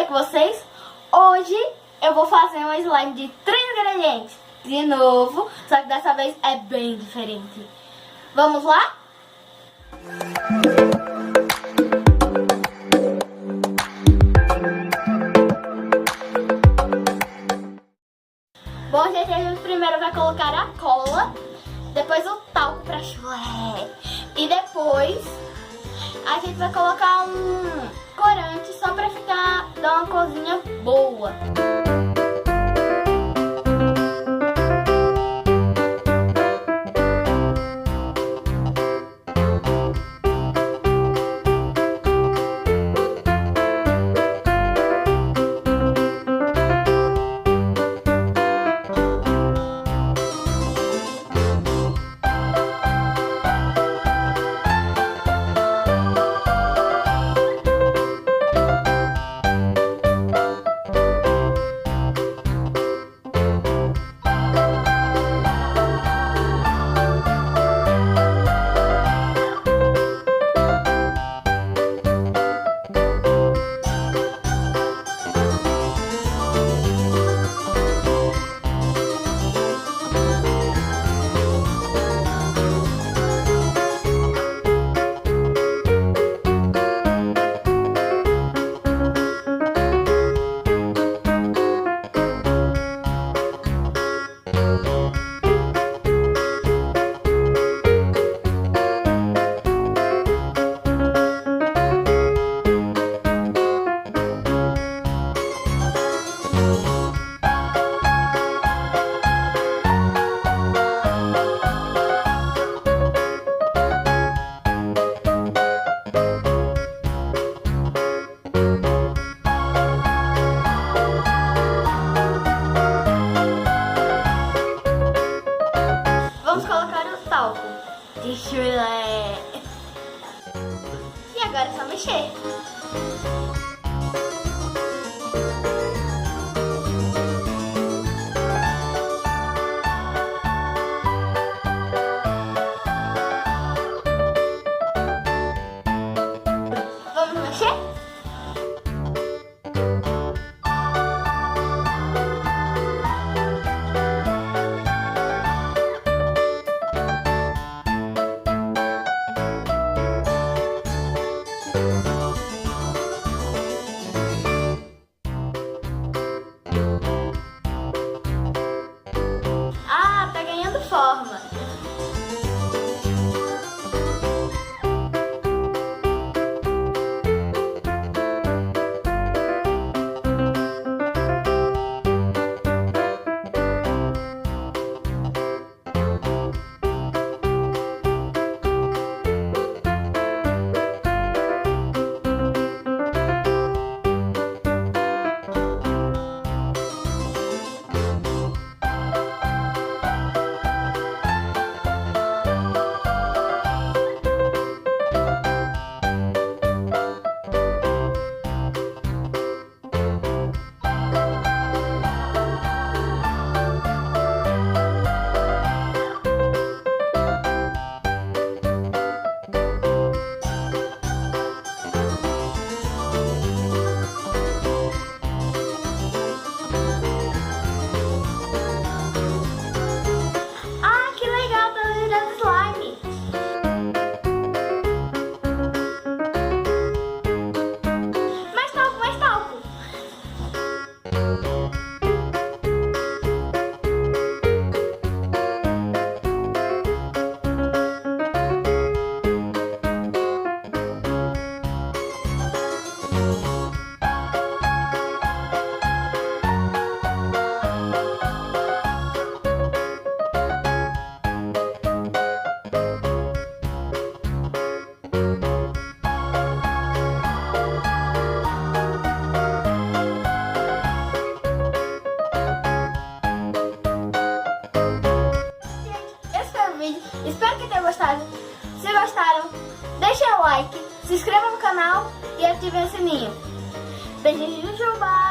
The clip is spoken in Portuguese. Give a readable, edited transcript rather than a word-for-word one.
com vocês? Hoje eu vou fazer uma slime de 3 ingredientes. De novo, só que dessa vez é bem diferente. Vamos lá? Bom, gente, a gente primeiro vai colocar a cola, depois o talco pra chulé. E depois a gente vai colocar um corante só pra dar uma corzinha boa. Vamos colocar o talco de chulé. E agora é só mexer. Vamos mexer? Ah, tá ganhando forma. Espero que tenham gostado. Se gostaram, deixem o like, se inscrevam no canal e ativem o sininho. Beijinhos de Juba!